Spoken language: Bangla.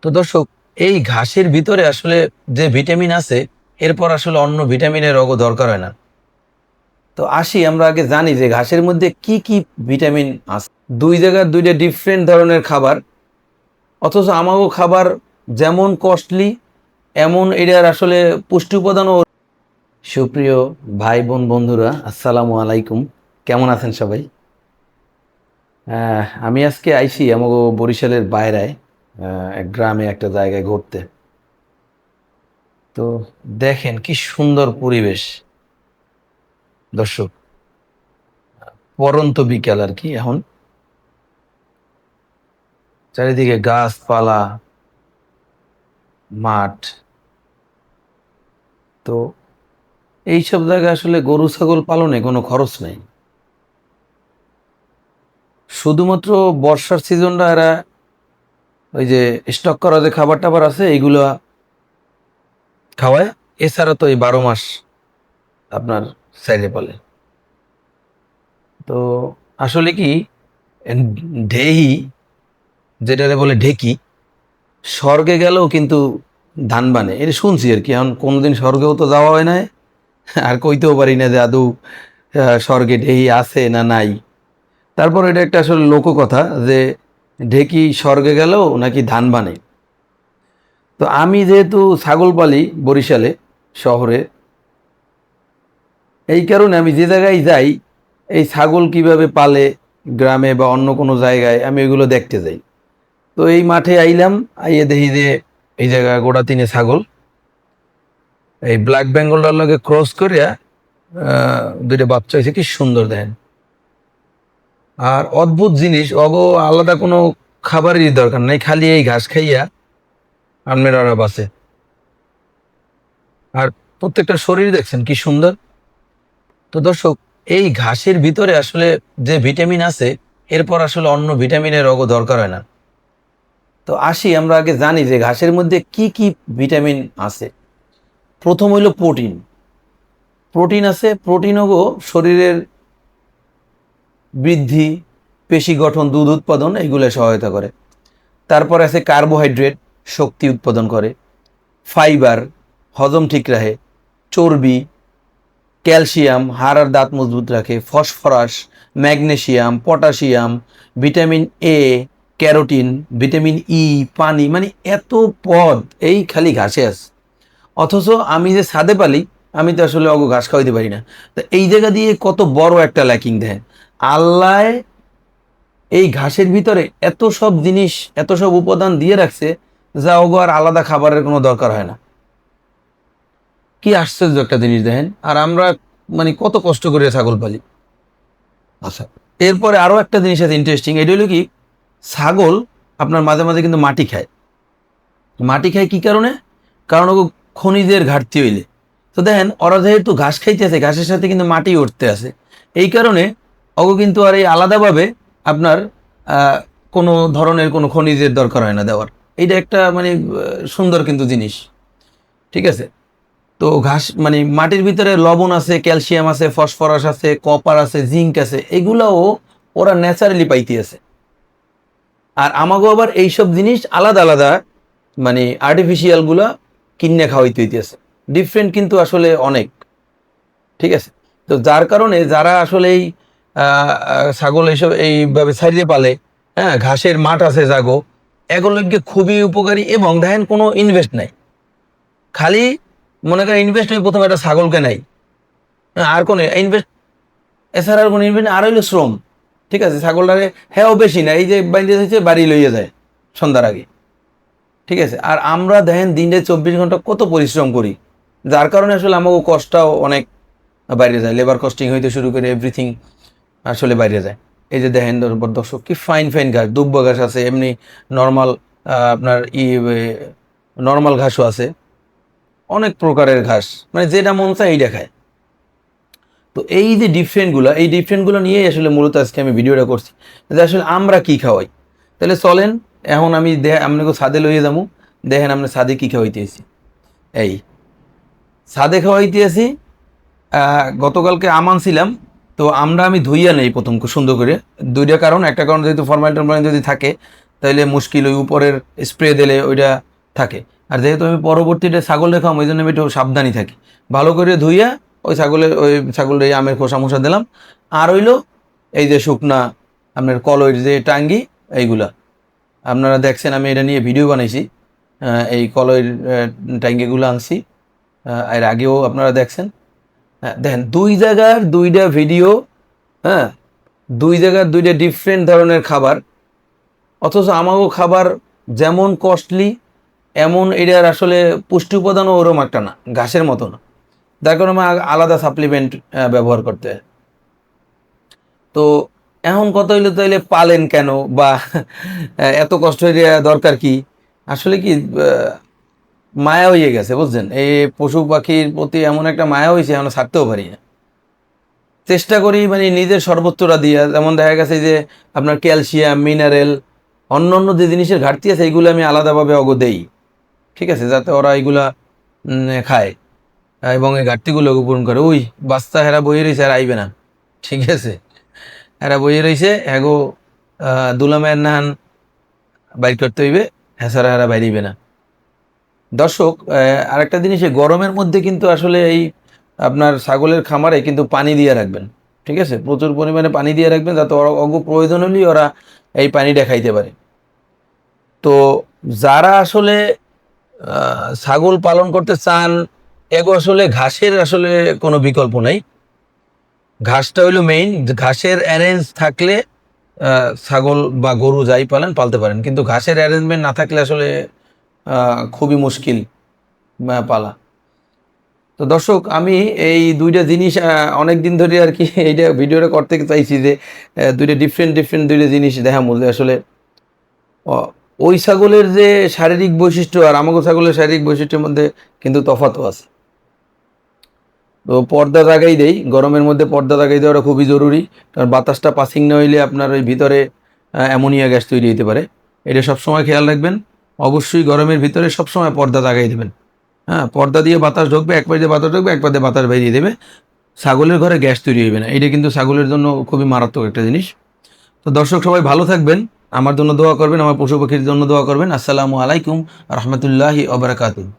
তো দর্শক, এই ঘাসের ভিতরে আসলে যে ভিটামিন আছে এরপর আসলে অন্য ভিটামিনের দরকার হয় না। তো আসি আমরা আগে জানি যে ঘাসের মধ্যে কি কি ভিটামিন আছে। দুই জায়গার দুইটা ডিফারেন্ট ধরনের খাবার, অথচ আমাগো খাবার যেমন কস্টলি এমন এটার আসলে পুষ্টি উপাদানও। সুপ্রিয় ভাই বোন বন্ধুরা, আসসালামু আলাইকুম। কেমন আছেন সবাই? আমি আজকে আইছি আমাগো বরিশালের বাইরায়, এক গ্রামে একটা জায়গায় ঘুরতে। তো দেখেন কি সুন্দর পরিবেশ দর্শক। পরন্ত বিকেল আর কি, এখন চারিদিকে গাছপালা, মাঠ। তো এইসব জায়গায় আসলে গরু ছাগল পালনে কোনো খরচ নেই। শুধুমাত্র বর্ষার সিজনটা এরা ওই যে স্টক করা যে খাবার টাবার আছে এইগুলো খাওয়ায়। এছাড়া তো এই 12 মাস আপনার চাইলে পালে। তো আসলে কি, ঢেহি যেটারে বলে ঢেকি, স্বর্গে গেলেও কিন্তু ধান বানে, এটা শুনছি আর কি। এখন কোনোদিন স্বর্গেও তো যাওয়া হয় না, আর কইতেও পারি না যে আদৌ স্বর্গে ঢেহি আছে না নাই। তারপর এটা একটা আসলে লোককথা যে ঢেকি স্বর্গে গেলেও নাকি ধান বানে। তো আমি যেহেতু ছাগল পালি বরিশালে শহরে, এই কারণে আমি যে জায়গায় যাই এই ছাগল কিভাবে পালে গ্রামে বা অন্য কোনো জায়গায়, আমি এগুলো দেখতে যাই। তো এই মাঠে আইলাম, আইয়ে দেখি যে এই জায়গায় গোটা তিনে ছাগল এই ব্ল্যাক বেঙ্গলটার লগে ক্রস করিয়া দুইটা বাচ্চা হয়েছে, কি সুন্দর দেখেন। আর অদ্ভুত জিনিস, আলাদা কোনো খাবারেরই দরকার নাই, খালি এই ঘাস খাইয়া আনমেরারা বাসে। আর প্রত্যেকটা শরীর দেখছেন কি সুন্দর। তো দর্শক, এই ঘাসের ভিতরে আসলে যে ভিটামিন আছে এরপর আসলে অন্য ভিটামিনের দরকার হয় না। তো আসি আমরা আগে জানি যে ঘাসের মধ্যে কি কি ভিটামিন আছে। প্রথম হইল প্রোটিন। প্রোটিন আছে, প্রোটিন শরীরের বৃদ্ধি, পেশি গঠন, দুধ উৎপাদন এইগুলো সহায়তা করে। তারপর আছে কার্বোহাইড্রেট, শক্তি উৎপাদন করে। ফাইবার, হজম ঠিক রাখে। চর্বি, ক্যালসিয়াম, হাড় আর দাঁত মজবুত রাখে। Phosphorus, magnesium, potassium, vitamin A, carotene, vitamin E, পানি, মানে এত পদ এই খালি ঘাসে আছে। অথচ আমি যে ছাদে পালি, আমি তো আসলে ঘাস খাওয়াইতে পারি না। তো এই জায়গা দিয়ে কত বড় একটা ল্যাকিং দেখেন। আল্লাহ এই ঘাসের ভিতরে এত সব জিনিস, এত সব উপাদান দিয়ে রাখছে যা আর আলাদা খাবারের কোনো দরকার হয় না। কি আশ্চর্য একটা জিনিস দেখেন। আর আমরা মানে কত কষ্ট করে ছাগল পালি। আচ্ছা, এরপরে আরো একটা জিনিস আছে ইন্টারেস্টিং, এটা হলো কি, ছাগল আপনার মাঝে মাঝে কিন্তু মাটি খায়। মাটি খায় কি কারণে? কারণ ও খনিজের ঘাটতি হইলে। তো দেখেন ওরা যেহেতু ঘাস খাইতেছে, ঘাসের সাথে কিন্তু মাটি উঠতে আছে, এই কারণে কিন্তু আর এই আলাদাভাবে আপনার কোনো ধরনের কোনো খনিজের দরকার হয় না দেওয়ার। এইটা একটা মানে সুন্দর কিন্তু জিনিস। ঠিক আছে। তো ঘাস মানে মাটির ভিতরে লবণ আছে, ক্যালসিয়াম আছে, ফসফরাস আছে, কপার আছে, জিঙ্ক আছে, এগুলাও ওরা ন্যাচারালি পাইতে আছে। আর আমাগো আবার এইসব জিনিস আলাদা আলাদা মানে আর্টিফিশিয়াল গুলা কিনে খাওয়াইতে হইতেছে। ডিফারেন্ট কিন্তু আসলে অনেক। ঠিক আছে। তো যার কারণে যারা আসলে এই ছাগল এইসব এইভাবে ছাড়িয়ে পালে, হ্যাঁ, ঘাসের মাঠ আছে জাগো, এগুলোকে খুবই উপকারী। এবং দেখেন কোনো ইনভেস্ট নাই, খালি মনে করেন ইনভেস্ট হয়ে প্রথমে একটা ছাগলকে নাই, আর কোনো ইনভেস্ট, এছাড়া আর কোনো ইনভেস্ট, আর হইলো শ্রম। ঠিক আছে। ছাগলটাকে হ্যাঁ বেশি না, এই যে বাইন্দে হচ্ছে বাড়ি লইয়ে যায় সন্ধ্যার আগে। ঠিক আছে। আর আমরা দেখেন দিনে 24 ঘন্টা কত পরিশ্রম করি, যার কারণে আসলে আমাকে কষ্টটাও অনেক বাইরে যায়। লেবার কস্টিং হইতে শুরু করে এভরিথিং আসলে বাইরে যায়। এই যে দেখেন দর্শক, কি ফাইন ফাইন ঘাস, দুব্বা ঘাস আছে, এমনি নর্মাল আপনার নর্মাল ঘাসও আছে, অনেক প্রকারের ঘাস, মানে যেটা মন চায় এই দেখায়। তো এই যে ডিফারেন্টগুলো, এই ডিফারেন্টগুলো নিয়েই আসলে মূলত আজকে আমি ভিডিওটা করছি, যে আসলে আমরা কি খাওয়াই। তাহলে চলেন এখন আমি আপনাকে ছাদে লইয়ে যাবো, দেখেন আমরা ছাদে কি খাওয়াইতেছি। এই ছাদে খাওয়াইতেছি, গতকালকে আম আনছিলাম। তো আমরা আমি ধুইয়া নেই প্রথম খুব সুন্দর করে। দুইটা কারণ, একটা কারণ যেহেতু ফরমালিন টরমালিন যদি থাকে তাইলে মুশকিল, ওই উপরের স্প্রে দিলে ওইটা থাকে। আর যেহেতু আমি পরবর্তীতে ছাগল রেখাম, ওই জন্য আমি একটু সাবধানই থাকি। ভালো করে ধুইয়া ওই ছাগলের এই আমের খোসা মোসা দিলাম। আর হইলো এই যে শুকনা আপনার কলইর যে টাঙ্গি, এইগুলা আপনারা দেখছেন, আমি এটা নিয়ে ভিডিও বানাইছি। এই কলইর টাঙ্গিগুলো আনছি, এর আগেও আপনারা দেখছেন। হ্যাঁ দেখেন, দুই জায়গার দুইটা ভিডিও, হ্যাঁ, দুই জায়গার দুইটা ডিফারেন্ট ধরনের খাবার, অথচ আমাগো খাবার যেমন কস্টলি, এমন এটার আসলে পুষ্টি উপাদানও ওরম একটা না, ঘাসের মতো না। যার কারণে আমার আলাদা সাপ্লিমেন্ট ব্যবহার করতে হয়। তো এখন কথা হইলো, তাইলে পালেন কেন, বা এত কষ্ট হয়ে দরকার কি? আসলে কি মায়া হয়ে গেছে, বুঝছেন? এই পশু পাখির প্রতি এমন একটা মায়া হয়েছে, এখন ছাড়তেও পারি না। চেষ্টা করি মানে নিজের সর্বোচ্চটা দিয়া, যেমন দেখা গেছে যে আপনার ক্যালসিয়াম, মিনারেল, অন্য অন্য যে জিনিসের ঘাটতি আছে এইগুলো আমি আলাদাভাবে দেই, ঠিক আছে, যাতে ওরা এইগুলা খায় এবং এই ঘাটতিগুলো পূরণ করে। ওই বাচ্চা হেরা বইয়ে রয়েছে, আর আইবে না, ঠিক আছে, হেরা বইয়ে রয়েছে, হ্যাগো দুলামের নান বাইর করতে হইবে, হ্যাঁ ছাড়া হেরা বাইরিবে না। দর্শক, আরেকটা জিনিস, এই গরমের মধ্যে কিন্তু আসলে এই আপনার ছাগলের খামারে কিন্তু পানি দিয়ে রাখবেন, ঠিক আছে, প্রচুর পরিমাণে পানি দিয়ে রাখবেন, যাতে ওরা প্রয়োজন হলেই ওরা এই পানিটা খাইতে পারে। তো যারা আসলে ছাগল পালন করতে চান, এগো আসলে ঘাসের আসলে কোনো বিকল্প নাই। ঘাসটা হইলো মেইন, ঘাসের অ্যারেঞ্জ থাকলে ছাগল বা গরু যাই পালতে পারেন, কিন্তু ঘাসের অ্যারেঞ্জমেন্ট না থাকলে আসলে খুবই মুশকিল পালা। তো দর্শক, আমি এই দুইটা জিনিস অনেক দিন ধরে আর কি এইটা ভিডিওটা করতে চাইছি, যে দুইটা ডিফারেন্ট দুইটা জিনিস দেখা মূল্য আসলে ওই ছাগলের যে শারীরিক বৈশিষ্ট্য আর আমাগো ছাগলের শারীরিক বৈশিষ্ট্যের মধ্যে কিন্তু তফাৎও আছে। তো পর্দা লাগাই দেই, গরমের মধ্যে পর্দা লাগাই দেওয়াটা খুবই জরুরি, কারণ বাতাসটা পাসিং না হইলে আপনার ওই ভিতরে অ্যামোনিয়া গ্যাস তৈরি হতে পারে। এটা সবসময় খেয়াল রাখবেন। অবশ্যই গরমের ভিতরে সবসময় পর্দা লাগাই দেবেন। হ্যাঁ, পর্দা দিয়ে বাতাস ঢুকবে, এক পাশে বাতাস ঢুকবে, এক পাশে বাতাস বেরিয়ে দেবে, ছাগলের ঘরে গ্যাস তৈরি হইবে না। এটা কিন্তু ছাগলের জন্য খুবই মারাত্মক একটা জিনিস। তো দর্শক, সবাই ভালো থাকবেন, আমার জন্য দোয়া করবেন, আমার পশু পাখির জন্য দোয়া করবেন। আসসালামু আলাইকুম রহমতুল্লাহি ওয়া বারাকাতুহু।